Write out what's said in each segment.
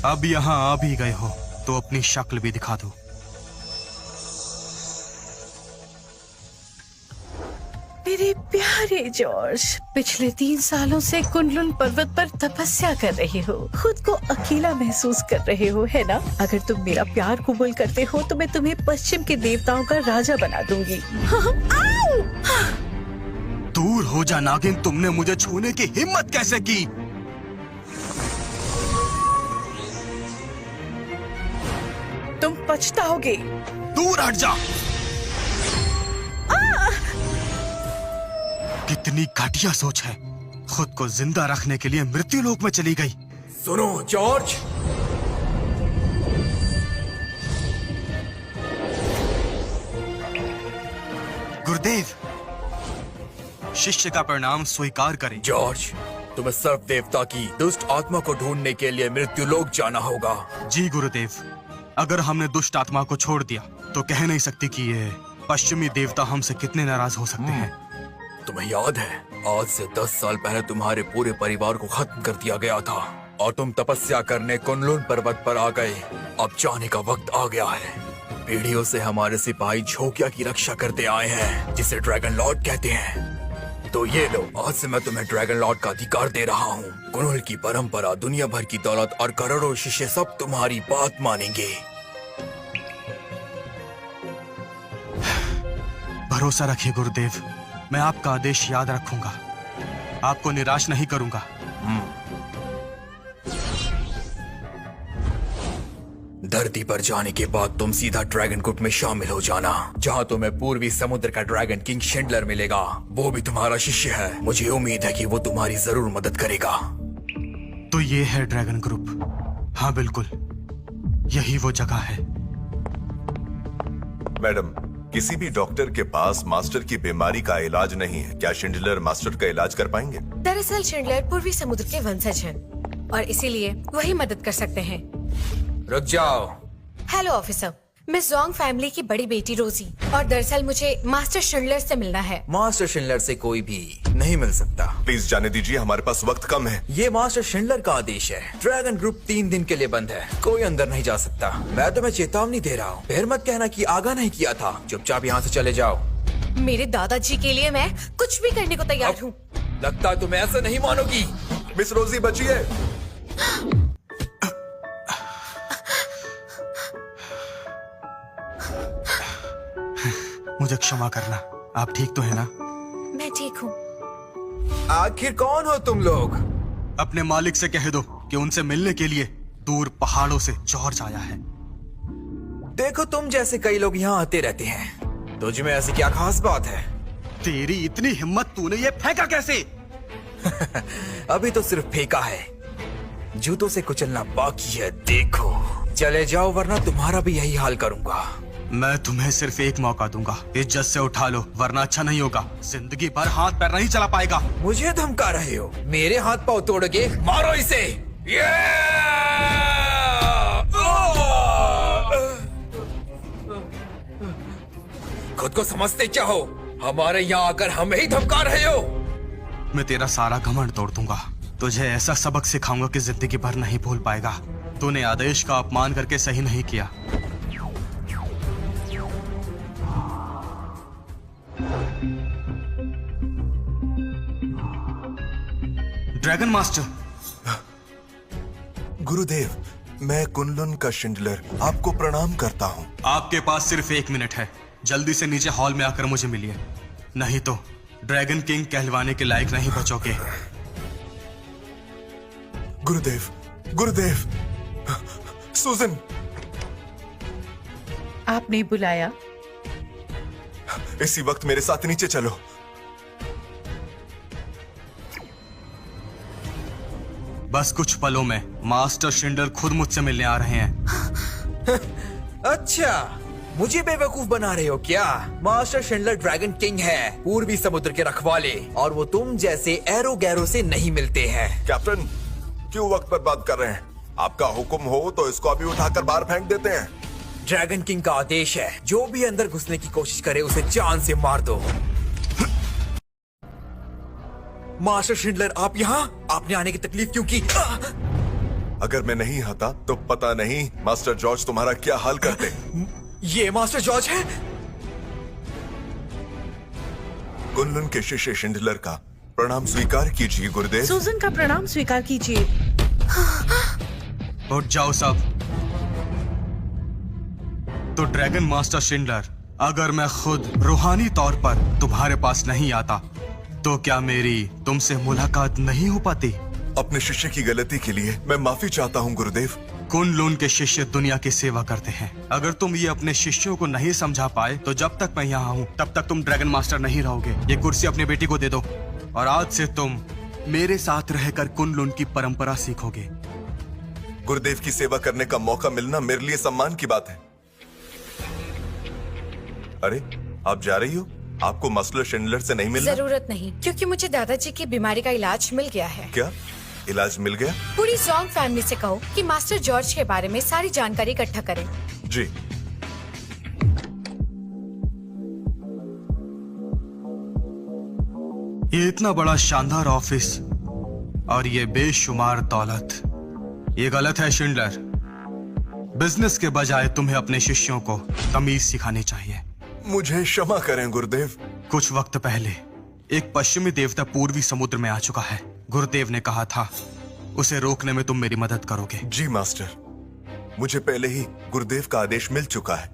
अब यहाँ आ भी गए हो तो अपनी शक्ल भी दिखा दो। मेरे प्यारे जॉर्ज, पिछले 3 सालों से कुनलुन पर्वत पर तपस्या कर रहे हो, खुद को अकेला महसूस कर रहे हो, है ना? अगर तुम मेरा प्यार कबूल करते हो तो मैं तुम्हें पश्चिम के देवताओं का राजा बना दूंगी। दूर हो जा नागिन, तुमने मुझे छूने की हिम्मत कैसे की? तुम पछताओगे। दूर हट जा। कितनी घटिया सोच है, खुद को जिंदा रखने के लिए मृत्यु लोक में चली गई। सुनो जॉर्ज, गुरुदेव, शिष्य का परिणाम स्वीकार करें। जॉर्ज, तुम्हें सर्व देवता की दुष्ट आत्मा को ढूंढने के लिए मृत्यु लोक जाना होगा। जी गुरुदेव, अगर हमने दुष्ट आत्मा को छोड़ दिया तो कह नहीं सकती कि ये पश्चिमी देवता हमसे कितने नाराज हो सकते हैं। तुम्हें याद है, आज से 10 साल पहले तुम्हारे पूरे परिवार को खत्म कर दिया गया था और तुम तपस्या करने कुनलुन पर्वत पर आ गए। अब जाने का वक्त आ गया है। पीढ़ियों से हमारे सिपाही झोंकिया की रक्षा करते आए हैं, जिसे ड्रैगन लॉर्ड कहते हैं। तो ये लो, आज से मैं तुम्हें ड्रैगन लॉर्ड का अधिकार दे रहा हूँ। कुनलुन की परंपरा, दुनिया भर की दौलत और करोड़ों शिष्य सब तुम्हारी बात मानेंगे। भरोसा रखिए गुरुदेव, मैं आपका आदेश याद रखूंगा, आपको निराश नहीं करूंगा। धरती पर जाने के बाद तुम सीधा ड्रैगन ग्रुप में शामिल हो जाना, जहां तुम्हें पूर्वी समुद्र का ड्रैगन किंग शिंडलर मिलेगा। वो भी तुम्हारा शिष्य है। मुझे उम्मीद है कि वो तुम्हारी जरूर मदद करेगा। तो ये है ड्रैगन ग्रुप। हाँ बिल्कुल, यही वो जगह है। मैडम, किसी भी डॉक्टर के पास मास्टर की बीमारी का इलाज नहीं है। क्या शिंडलर मास्टर का इलाज कर पाएंगे? दरअसल शिंडलर पूर्वी समुद्र के वंशज हैं और इसीलिए वही मदद कर सकते हैं। रुक जाओ। हेलो ऑफिसर, मैं जोंग फैमिली की बड़ी बेटी रोजी, और दरअसल मुझे मास्टर शिंडलर से मिलना है। मास्टर शिंडलर से कोई भी नहीं मिल सकता। प्लीज जाने दीजिए, हमारे पास वक्त कम है। ये मास्टर शिंडलर का आदेश है। ड्रैगन ग्रुप 3 दिन के लिए बंद है, कोई अंदर नहीं जा सकता। मैं तुम्हें चेतावनी दे रहा हूँ, फिर मत कहना कि आगाह नहीं किया था। चुपचाप यहाँ से चले जाओ। मेरे दादाजी के लिए मैं कुछ भी करने को तैयार हूँ। लगता है तुम ऐसा नहीं मानोगी। मिस रोजी बचिए। मुझे क्षमा करना, आप ठीक तो है ना? मैं ठीक हूँ। आखिर कौन हो तुम लोग? अपने मालिक से कह दो कि उनसे मिलने के लिए दूर पहाड़ों से जॉर्ज आया है। देखो, तुम जैसे कई लोग यहाँ आते रहते हैं। तुझ में ऐसी क्या खास बात है? तेरी इतनी हिम्मत, तूने ये फेंका कैसे? अभी तो सिर्फ फेंका है, जूतों से कुचलना बाकी है। देखो, चले जाओ वरना तुम्हारा भी यही हाल करूंगा। मैं तुम्हें सिर्फ एक मौका दूंगा, इज्जत से उठा लो वरना अच्छा नहीं होगा। जिंदगी भर हाथ पैर नहीं चला पाएगा। मुझे धमका रहे हो? मेरे हाथ पांव तोड़ोगे? मारो इसे। खुद को समझते क्या हो? हमारे यहाँ आकर हमें ही धमका रहे हो? मैं तेरा सारा घमंड तोड़ दूंगा। तुझे ऐसा सबक सिखाऊंगा कि जिंदगी भर नहीं भूल पाएगा। तूने आदेश का अपमान करके सही नहीं किया। Dragon master. गुरुदेव, मैं कुनलुन का शिंडलर आपको प्रणाम करता हूँ। आपके पास सिर्फ 1 मिनट है, जल्दी से नीचे हॉल में आकर मुझे मिलिए, नहीं तो ड्रैगन किंग कहलवाने के लायक नहीं बचोगे। गुरुदेव, गुरुदेव, सुजन। आपने बुलाया? इसी वक्त मेरे साथ नीचे चलो। बस कुछ पलों में मास्टर शिंडलर खुद मुझसे मिलने आ रहे हैं। अच्छा, मुझे बेवकूफ बना रहे हो क्या? मास्टर शिंडलर ड्रैगन किंग है, पूर्वी समुद्र के रखवाले, और वो तुम जैसे एरो गैरो से नहीं मिलते हैं। कैप्टन, क्यों वक्त बर्बाद कर रहे हैं? आपका हुक्म हो तो इसको अभी उठाकर बाहर फेंक देते हैं। ड्रैगन किंग का आदेश है, जो भी अंदर घुसने की कोशिश करे उसे जान से मार दो। मास्टर शिंडलर, आप यहाँ? आपने आने की तकलीफ क्यों की? अगर मैं नहीं आता तो पता नहीं मास्टर जॉर्ज तुम्हारा क्या हाल करते। ये मास्टर जॉर्ज है? कुनलुन के शिष्य शिंडलर का प्रणाम स्वीकार कीजिए गुरुदेव। सूजन का प्रणाम स्वीकार कीजिए। उठ जाओ सब। तो ड्रैगन मास्टर शिंडलर, अगर मैं खुद रूहानी तौर पर तुम्हारे पास नहीं आता तो क्या मेरी तुमसे मुलाकात नहीं हो पाती? अपने शिष्य की गलती के लिए मैं माफी चाहता हूँ गुरुदेव। कुनलुन के शिष्य दुनिया की सेवा करते हैं। अगर तुम ये अपने शिष्यों को नहीं समझा पाए तो जब तक मैं यहाँ हूँ तब तक तुम ड्रैगन मास्टर नहीं रहोगे। ये कुर्सी अपनी बेटी को दे दो और आज से तुम मेरे साथ रहकर कुनलुन की परंपरा सीखोगे। गुरुदेव की सेवा करने का मौका मिलना मेरे लिए सम्मान की बात है। अरे आप जा रही हो? आपको मास्टर शिंडलर से नहीं मिलना? जरूरत नहीं, क्योंकि मुझे दादाजी की बीमारी का इलाज मिल गया है। क्या इलाज मिल गया? पूरी जोंग फैमिली से कहो कि मास्टर जॉर्ज के बारे में सारी जानकारी इकट्ठा करें। जी। ये इतना बड़ा शानदार ऑफिस और ये बेशुमार दौलत, ये गलत है शिंडलर। बिजनेस के बजाय तुम्हें अपने शिष्यों को तमीज सिखानी चाहिए। मुझे क्षमा करें गुरुदेव। कुछ वक्त पहले एक पश्चिमी देवता पूर्वी समुद्र में आ चुका है। गुरुदेव ने कहा था उसे रोकने में तुम मेरी मदद करोगे। जी मास्टर, मुझे पहले ही गुरुदेव का आदेश मिल चुका है।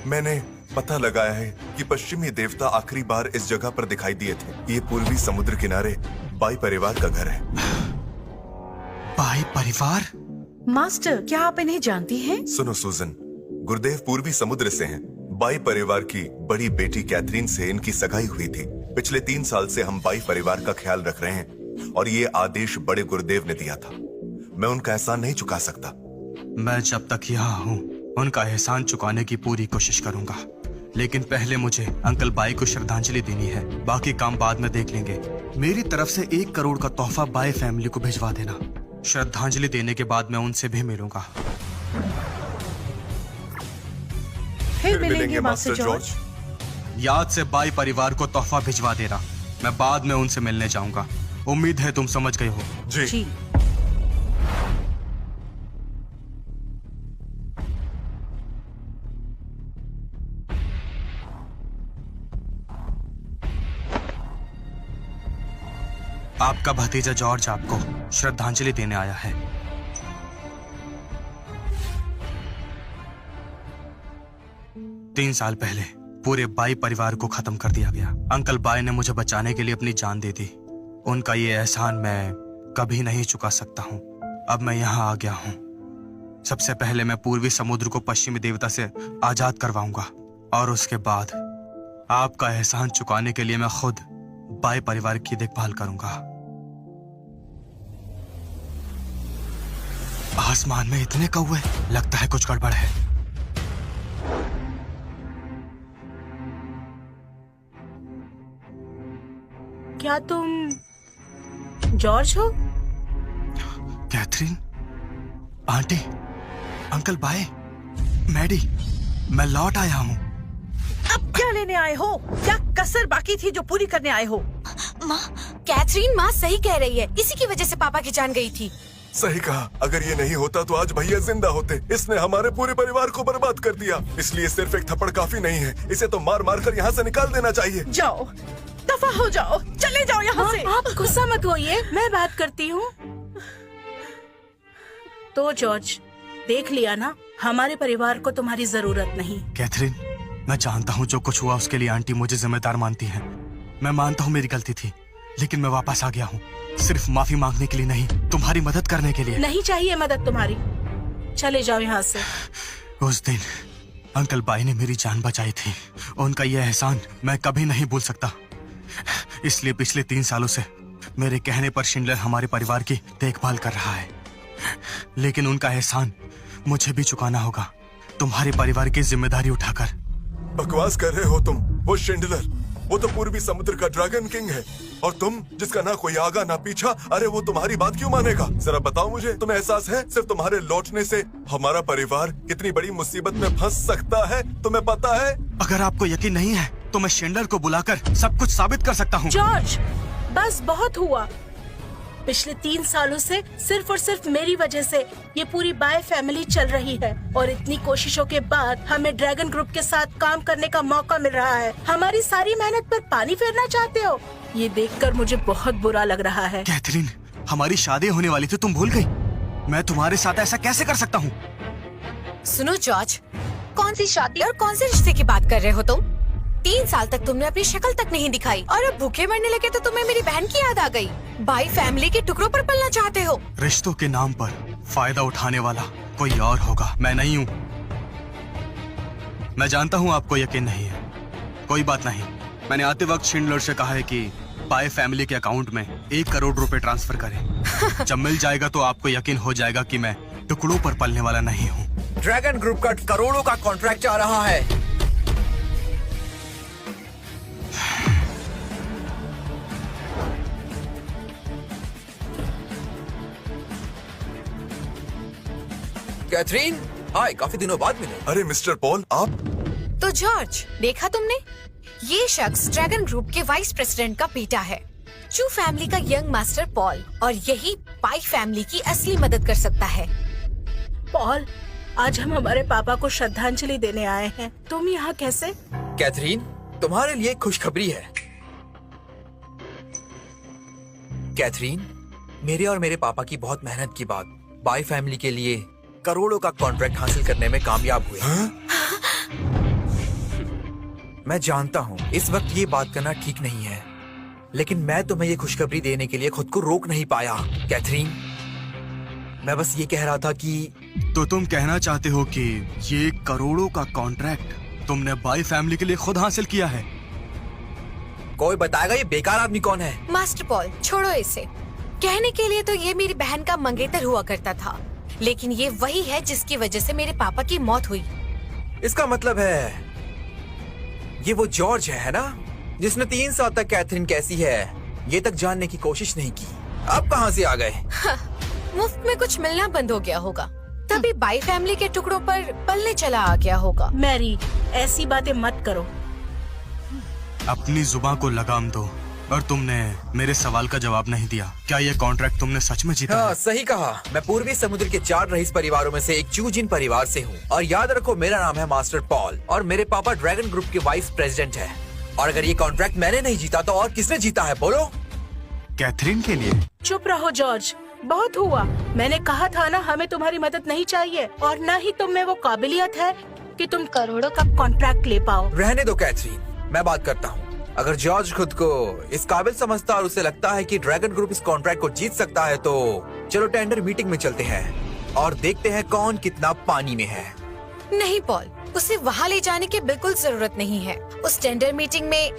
मैंने पता लगाया है कि पश्चिमी देवता आखिरी बार इस जगह पर दिखाई दिए थे। ये पूर्वी समुद्र किनारे बाई परिवार का घर है। बाई परिवार? मास्टर, क्या आप इन्हें जानती हैं? सुनो सूजन, गुरुदेव पूर्वी समुद्र से हैं। बाई परिवार की बड़ी बेटी कैथरीन से इनकी सगाई हुई थी। पिछले 3 साल से हम बाई परिवार का ख्याल रख रहे हैं और ये आदेश बड़े गुरुदेव ने दिया था। मैं उनका एहसान नहीं चुका सकता। मैं जब तक यहाँ हूँ उनका एहसान चुकाने की पूरी कोशिश करूंगा, लेकिन पहले मुझे अंकल बाई को श्रद्धांजलि देनी है। बाकी काम बाद में देख लेंगे। मेरी तरफ से 1 करोड़ का तोहफा बाई फैमिली को भिजवा देना। श्रद्धांजलि देने के बाद मैं उनसे भी मिलूंगा। फिर मिलेंगे मास्टर जॉर्ज। याद से बाई परिवार को तोहफा भिजवा देना। मैं बाद में उनसे मिलने जाऊंगा। उम्मीद है तुम समझ गए हो। जी, जी। आपका भतीजा जॉर्ज आपको श्रद्धांजलि देने आया है। तीन साल पहले पूरे बाई परिवार को खत्म कर दिया गया। अंकल बाई ने मुझे बचाने के लिए अपनी जान दे दी। उनका ये एहसान मैं कभी नहीं चुका सकता हूँ। अब मैं यहाँ आ गया हूँ। सबसे पहले मैं पूर्वी समुद्र को पश्चिमी देवता से आजाद करवाऊंगा और उसके बाद आपका एहसान चुकाने के लिए मैं खुद बाई परिवार की देखभाल करूंगा। आसमान में इतने कौवे, लगता है कुछ गड़बड़ है। क्या तुम जॉर्ज हो? Catherine, aunty, uncle bye, Maddie, मैं लौट आया हूँ। अब क्या लेने आए हो? क्या कसर बाकी थी जो पूरी करने आए हो? माँ, कैथरीन माँ सही कह रही है। इसी की वजह से पापा की जान गई थी। सही कहा। अगर ये नहीं होता तो आज भैया जिंदा होते। इसने हमारे पूरे परिवार को बर्बाद कर दिया। इसलिए सिर्फ एक थप्पड़ काफी नहीं है, इसे तो मार मार कर यहाँ से निकाल देना चाहिए। जाओ, दफा हो जाओ, चले जाओ यहाँ से। आप गुस्सा मत होइए, मैं बात करती हूँ। तो जॉर्ज, देख लिया ना, हमारे परिवार को तुम्हारी जरूरत नहीं। कैथरीन, मैं जानता हूँ जो कुछ हुआ उसके लिए आंटी मुझे जिम्मेदार मानती हैं। मैं मानता हूँ मेरी गलती थी, लेकिन मैं वापस आ गया हूँ। सिर्फ माफी मांगने के लिए नहीं, तुम्हारी मदद करने के लिए। नहीं चाहिए मदद तुम्हारी, चले जाओ यहाँ से। उस दिन अंकल बाई ने मेरी जान बचाई थी। उनका यह एहसान मैं कभी नहीं भूल सकता। इसलिए पिछले 3 सालों से मेरे कहने पर शिंडलर हमारे परिवार की देखभाल कर रहा है। लेकिन उनका एहसान मुझे भी चुकाना होगा, तुम्हारे परिवार की जिम्मेदारी उठाकर। बकवास कर रहे हो तुम। वो शिंडलर, वो तो पूर्वी समुद्र का ड्रैगन किंग है, और तुम जिसका ना कोई आगा ना पीछा। अरे वो तुम्हारी बात क्यों मानेगा? जरा बताओ मुझे, तुम्हें एहसास है सिर्फ तुम्हारे लौटने से हमारा परिवार कितनी बड़ी मुसीबत में फंस सकता है? तुम्हें पता है? अगर आपको यकीन नहीं है तो मैं शिंडलर को बुलाकर सब कुछ साबित कर सकता हूँ। जॉर्ज, बस बहुत हुआ। पिछले 3 सालों से सिर्फ और सिर्फ मेरी वजह से ये पूरी बाय फैमिली चल रही है और इतनी कोशिशों के बाद हमें ड्रैगन ग्रुप के साथ काम करने का मौका मिल रहा है। हमारी सारी मेहनत पर पानी फेरना चाहते हो? ये देखकर मुझे बहुत बुरा लग रहा है। कैथरीन, हमारी शादी होने वाली थी, तुम भूल गई? मैं तुम्हारे साथ ऐसा कैसे कर सकता हूँ? सुनो जॉर्ज, कौन सी शादी और कौन से रिश्ते की बात कर रहे हो तुम? 3 साल तक तुमने अपनी शक्ल तक नहीं दिखाई और अब भूखे मरने लगे तो तुम्हें मेरी बहन की याद आ गई। बाई फैमिली के टुकड़ों पर पलना चाहते हो? रिश्तों के नाम पर फायदा उठाने वाला कोई और होगा, मैं नहीं हूँ। मैं जानता हूँ आपको यकीन नहीं है, कोई बात नहीं। मैंने आते वक्त शिंडलर से कहा है कि बाय फैमिली के अकाउंट में 1 करोड़ रुपए ट्रांसफर करें। जब मिल जाएगा तो आपको यकीन हो जाएगा कि मैं टुकड़ों पर पलने वाला नहीं हूँ। ड्रैगन ग्रुप का करोड़ों का कॉन्ट्रैक्ट आ रहा है। कैथरीन, हाय, काफी दिनों बाद मिले। अरे मिस्टर पॉल, आप? तो जॉर्ज, देखा तुमने? ये शख्स ड्रैगन ग्रुप के वाइस प्रेसिडेंट का बेटा है, चू फैमिली का यंग मास्टर पॉल, और यही पाई फैमिली की असली मदद कर सकता है। पॉल, आज हम हमारे पापा को श्रद्धांजलि देने आए हैं। तुम यहाँ कैसे? कैथरीन, तुम्हारे लिए खुशखबरी है। कैथरीन, मेरे और मेरे पापा की बहुत मेहनत के बाद बाय फैमिली के लिए करोड़ों का कॉन्ट्रैक्ट हासिल करने में कामयाब हुए। मैं जानता हूँ इस वक्त ये बात करना ठीक नहीं है, लेकिन मैं तुम्हें ये खुशखबरी देने के लिए खुद को रोक नहीं पाया। कैथरीन, मैं बस ये कह रहा था कि तो तुम कहना चाहते हो कि ये करोड़ों का कॉन्ट्रैक्ट तुमने बाय फैमिली के लिए खुद हासिल किया है? कोई बताएगा ये बेकार आदमी कौन है? मास्टर पॉल, छोड़ो इसे। कहने के लिए तो ये मेरी बहन का मंगेतर हुआ करता था, लेकिन ये वही है जिसकी वजह से मेरे पापा की मौत हुई। इसका मतलब है ये वो जॉर्ज है ना, जिसने 3 साल तक कैथरीन कैसी है ये तक जानने की कोशिश नहीं की। अब कहाँ से आ गए? मुफ्त में कुछ मिलना बंद हो गया होगा, तभी बाई फैमिली के टुकड़ों पर पलने चला आ गया होगा। मैरी, ऐसी बातें मत करो। अपनी जुबान को लगाम दो। और तुमने मेरे सवाल का जवाब नहीं दिया। क्या ये कॉन्ट्रैक्ट तुमने सच में जीता? हाँ, सही कहा। मैं पूर्वी समुद्र के 4 रईस परिवारों में से एक चूजिन परिवार से हूँ, और याद रखो मेरा नाम है मास्टर पॉल और मेरे पापा ड्रैगन ग्रुप के वाइस प्रेसिडेंट हैं। और अगर ये कॉन्ट्रैक्ट मैंने नहीं जीता तो और किसने जीता है, बोलो? कैथरीन के लिए। चुप रहो जॉर्ज, बहुत हुआ। मैंने कहा था ना, हमें तुम्हारी मदद नहीं चाहिए, और न ही तुम में वो काबिलियत है कि तुम करोड़ों का कॉन्ट्रैक्ट ले पाओ। रहने दो कैथरीन, मैं बात करता हूँ। अगर जॉर्ज खुद को इस काबिल समझता और उसे लगता है कि ड्रैगन ग्रुप इस कॉन्ट्रैक्ट को जीत सकता है, तो चलो टेंडर मीटिंग में चलते हैं और देखते हैं कौन कितना पानी में है। नहीं पॉल, उसे वहाँ ले जाने की बिल्कुल जरूरत नहीं है। उस टेंडर मीटिंग में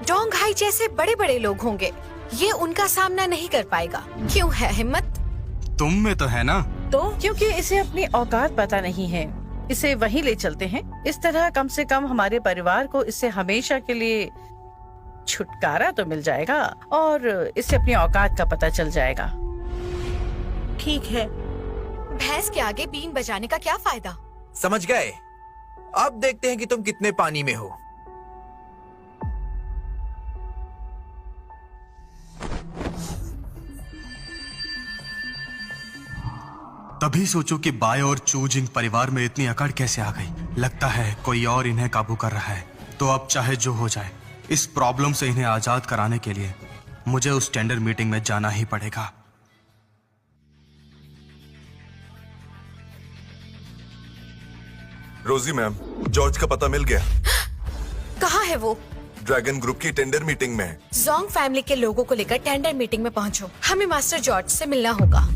डोंग हाई जैसे बड़े बड़े लोग होंगे, ये उनका सामना नहीं कर पाएगा। क्यों है हिम्मत? तुम में तो है ना। तो क्योंकि इसे अपनी औकात पता नहीं है, इसे वहीं ले चलते हैं। इस तरह कम से कम हमारे परिवार को इससे हमेशा के लिए छुटकारा तो मिल जाएगा और इससे अपनी औकात का पता चल जाएगा। ठीक है। भैंस के आगे बीन बजाने का क्या फायदा? समझ गए? अब देखते हैं कि तुम कितने पानी में हो। तभी सोचो कि बाय और चूजिंग परिवार में इतनी अकड़ कैसे आ गई। लगता है कोई और इन्हें काबू कर रहा है। तो अब चाहे जो हो जाए, इस प्रॉब्लम से इन्हें आजाद कराने के लिए मुझे उस टेंडर मीटिंग में जाना ही पड़ेगा। रोजी मैम, जॉर्ज का पता मिल गया। कहाँ है वो? ड्रैगन ग्रुप की टेंडर मीटिंग में। जोंग फैमिली के लोगों को लेकर टेंडर मीटिंग में पहुंचो। हमें मास्टर जॉर्ज से मिलना होगा।